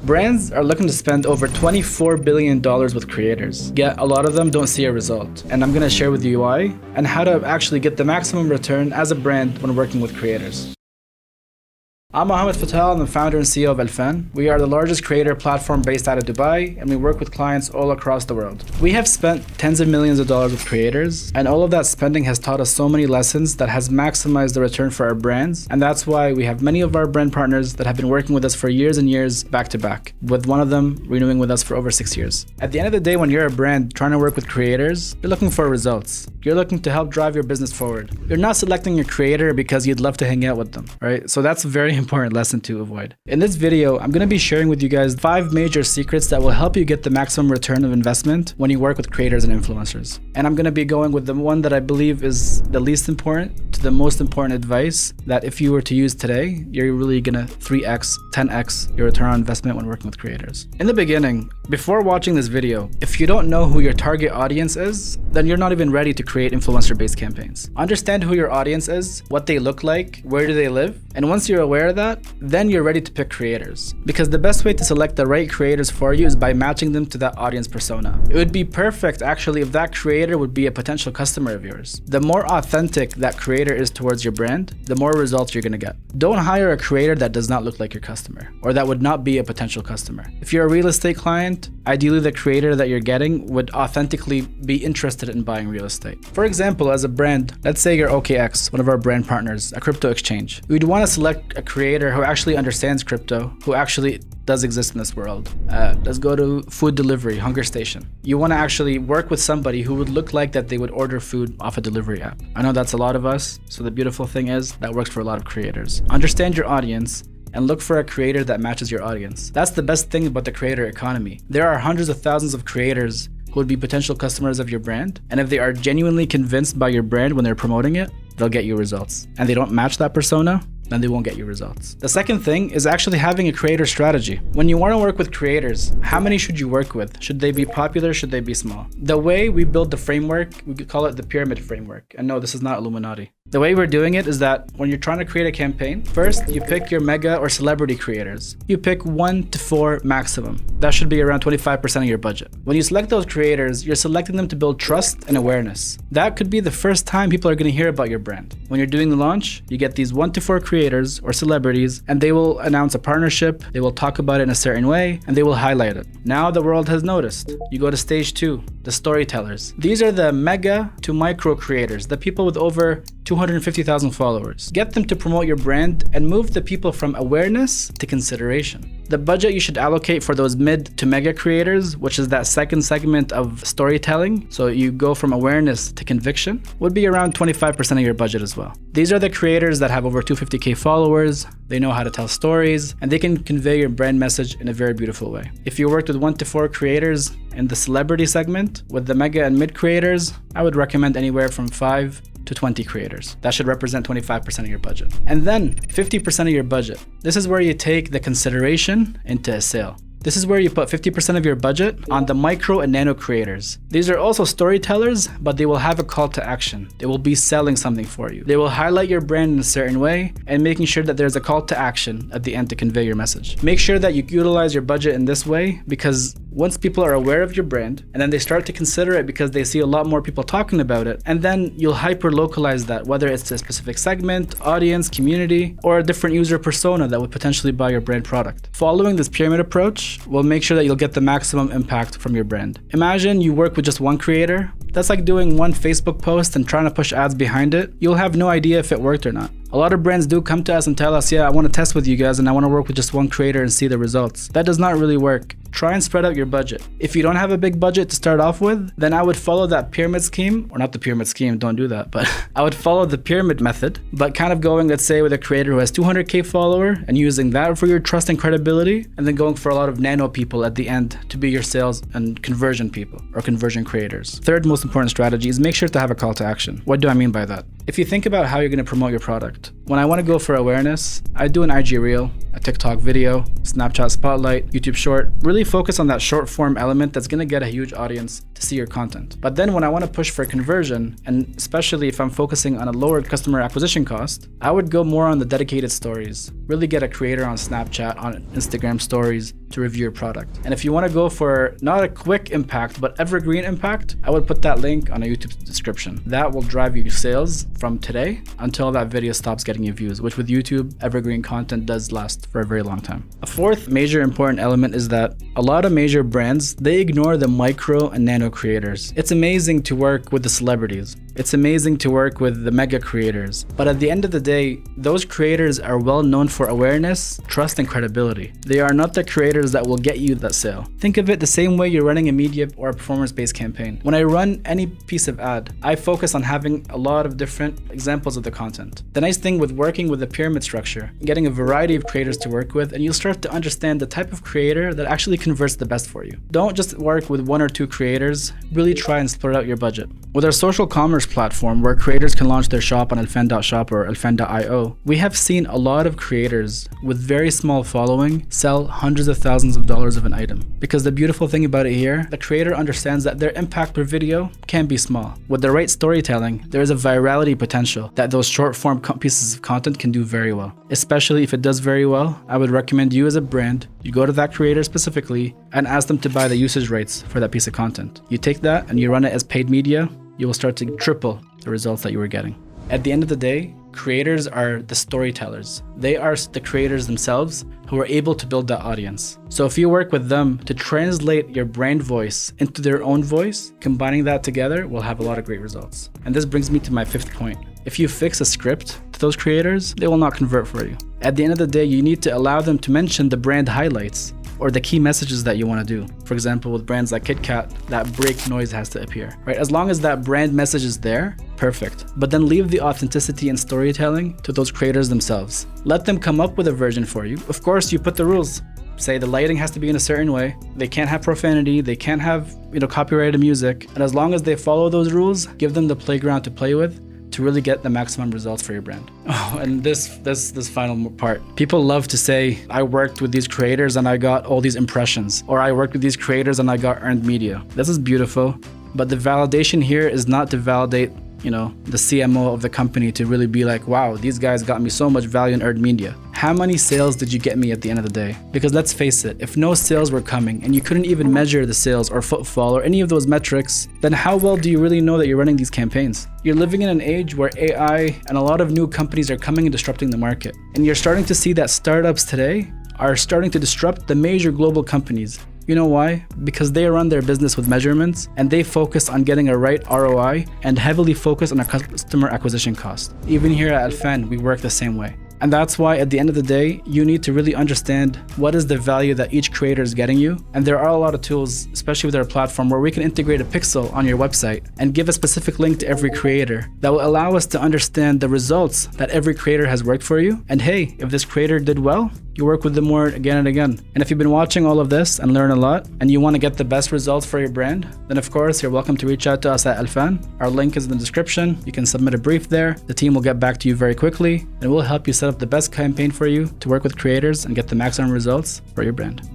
Brands are looking to spend over $24 billion with creators, yet a lot of them don't see a result. And I'm going to share with you why and how to actually get the maximum return as a brand when working with creators. I'm Mohammad Fattal, I'm the founder and CEO of Alfan. We are the largest creator platform based out of Dubai, and we work with clients all across the world. We have spent tens of millions of dollars with creators, and all of that spending has taught us so many lessons that has maximized the return for our brands. And that's why we have many of our brand partners that have been working with us for years and years back to back, with one of them renewing with us for over 6 years. At the end of the day, when you're a brand trying to work with creators, you're looking for results. You're looking to help drive your business forward. You're not selecting a creator because you'd love to hang out with them, right? So that's a very important lesson to avoid. In this video, I'm going to be sharing with you guys 5 major secrets that will help you get the maximum return of investment when you work with creators and influencers. And I'm going to be going with the one that I believe is the least important to the most important advice that if you were to use today, you're really going to 3x, 10x your return on investment when working with creators. In the beginning, before watching this video, if you don't know who your target audience is, then you're not even ready to create influencer-based campaigns. Understand who your audience is, what they look like, where do they live, and once you're aware of that, then you're ready to pick creators. Because the best way to select the right creators for you is by matching them to that audience persona. It would be perfect actually if that creator would be a potential customer of yours. The more authentic that creator is towards your brand, the more results you're gonna get. Don't hire a creator that does not look like your customer, or that would not be a potential customer. If you're a real estate client, ideally the creator that you're getting would authentically be interested in buying real estate. For example, as a brand, let's say you're OKX, one of our brand partners, a crypto exchange. We'd want to select a creator who actually understands crypto, who actually does exist in this world. Let's go to food delivery, Hunger Station. You want to actually work with somebody who would look like that they would order food off a delivery app. I know that's a lot of us, so the beautiful thing is that works for a lot of creators. Understand your audience and look for a creator that matches your audience. That's the best thing about the creator economy. There are hundreds of thousands of creators who would be potential customers of your brand, and if they are genuinely convinced by your brand when they're promoting it, they'll get you results. And they don't match that persona, then they won't get you results. The second thing is actually having a creator strategy. When you want to work with creators, how many should you work with? Should they be popular? Should they be small? The way we build the framework, we could call it the pyramid framework. And no, this is not Illuminati. The way we're doing it is that when you're trying to create a campaign, first you pick your mega or celebrity creators. You pick 1 to 4 maximum. That should be around 25% of your budget. When you select those creators, you're selecting them to build trust and awareness. That could be the first time people are going to hear about your brand. When you're doing the launch, you get these 1 to 4 creators or celebrities, and they will announce a partnership, they will talk about it in a certain way, and they will highlight it. Now the world has noticed. You go to stage 2, the storytellers. These are the mega to micro creators, the people with over 250,000 followers. Get them to promote your brand and move the people from awareness to consideration. The budget you should allocate for those mid to mega creators, which is that second segment of storytelling, so you go from awareness to conviction, would be around 25% of your budget as well. These are the creators that have over 250K followers, they know how to tell stories, and they can convey your brand message in a very beautiful way. If you worked with 1 to 4 creators in the celebrity segment, with the mega and mid creators, I would recommend anywhere from 5 to 20 creators. That should represent 25% of your budget. And then 50% of your budget. This is where you take the consideration into a sale. This is where you put 50% of your budget on the micro and nano creators. These are also storytellers, but they will have a call to action. They will be selling something for you. They will highlight your brand in a certain way and making sure that there's a call to action at the end to convey your message. Make sure that you utilize your budget in this way, because once people are aware of your brand and then they start to consider it because they see a lot more people talking about it, and then you'll hyper localize that, whether it's a specific segment, audience, community, or a different user persona that would potentially buy your brand product. Following this pyramid approach will make sure that you'll get the maximum impact from your brand. Imagine you work with just one creator. That's like doing one Facebook post and trying to push ads behind it. You'll have no idea if it worked or not. A lot of brands do come to us and tell us, yeah, I want to test with you guys and I want to work with just one creator and see the results. That does not really work. Try and spread out your budget. If you don't have a big budget to start off with, then I would follow that pyramid scheme, or not the pyramid scheme, don't do that, but I would follow the pyramid method, but kind of going, let's say, with a creator who has 200K follower and using that for your trust and credibility, and then going for a lot of nano people at the end to be your sales and conversion people or conversion creators. Third most important strategy is make sure to have a call to action. What do I mean by that? If you think about how you're going to promote your product, when I want to go for awareness, I do an IG Reel, a TikTok video, Snapchat Spotlight, YouTube Short, really focus on that short form element that's going to get a huge audience to see your content. But then when I want to push for conversion, and especially if I'm focusing on a lower customer acquisition cost, I would go more on the dedicated stories, really get a creator on Snapchat, on Instagram stories to review your product. And if you want to go for not a quick impact, but evergreen impact, I would put that link on a YouTube description. That will drive you sales from today until that video stops getting you views, which with YouTube, evergreen content does last for a very long time. A fourth major important element is that a lot of major brands, they ignore the micro and nano creators. It's amazing to work with the celebrities. It's amazing to work with the mega creators. But at the end of the day, those creators are well known for awareness, trust, and credibility. They are not the creators that will get you that sale. Think of it the same way you're running a media or a performance-based campaign. When I run any piece of ad, I focus on having a lot of different examples of the content. The nice thing with working with a pyramid structure, getting a variety of creators to work with, and you'll start to understand the type of creator that actually converts the best for you. Don't just work with one or two creators, really try and split out your budget. With our social commerce platform where creators can launch their shop on Alfan.shop or Alfan.io, we have seen a lot of creators with very small following sell hundreds of thousands of dollars of an item. Because the beautiful thing about it here, the creator understands that their impact per video can be small. With the right storytelling, there is a virality potential that those short form pieces of content can do very well. Especially if it does very well, I would recommend you as a brand, you go to that creator specifically and ask them to buy the usage rates for that piece of content. You take that and you run it as paid media, you will start to triple the results that you were getting. At the end of the day, creators are the storytellers. They are the creators themselves who are able to build that audience. So if you work with them to translate your brand voice into their own voice, combining that together will have a lot of great results. And this brings me to my fifth point. If you fix a script to those creators, they will not convert for you. At the end of the day, you need to allow them to mention the brand highlights or the key messages that you want to do. For example, with brands like KitKat, that break noise has to appear, right? As long as that brand message is there, perfect. But then leave the authenticity and storytelling to those creators themselves. Let them come up with a version for you. Of course, you put the rules. Say the lighting has to be in a certain way. They can't have profanity. They can't have, copyrighted music. And as long as they follow those rules, give them the playground to play with to really get the maximum results for your brand. Oh, and this final part. People love to say, I worked with these creators and I got all these impressions, or I worked with these creators and I got earned media. This is beautiful, but the validation here is not to validate the CMO of the company to really be like, wow, these guys got me so much value and earned media. How many sales did you get me at the end of the day? Because let's face it, if no sales were coming and you couldn't even measure the sales or footfall or any of those metrics, then how well do you really know that you're running these campaigns? You're living in an age where AI and a lot of new companies are coming and disrupting the market. And you're starting to see that startups today are starting to disrupt the major global companies. You know why? Because they run their business with measurements and they focus on getting a right ROI and heavily focus on a customer acquisition cost. Even here at Alfan, we work the same way. And that's why at the end of the day, you need to really understand what is the value that each creator is getting you. And there are a lot of tools, especially with our platform, where we can integrate a pixel on your website and give a specific link to every creator that will allow us to understand the results that every creator has worked for you. And hey, if this creator did well, you work with them more again and again. And if you've been watching all of this and learn a lot and you want to get the best results for your brand, then of course, you're welcome to reach out to us at Alfan. Our link is in the description. You can submit a brief there. The team will get back to you very quickly and we'll help you set up the best campaign for you to work with creators and get the maximum results for your brand.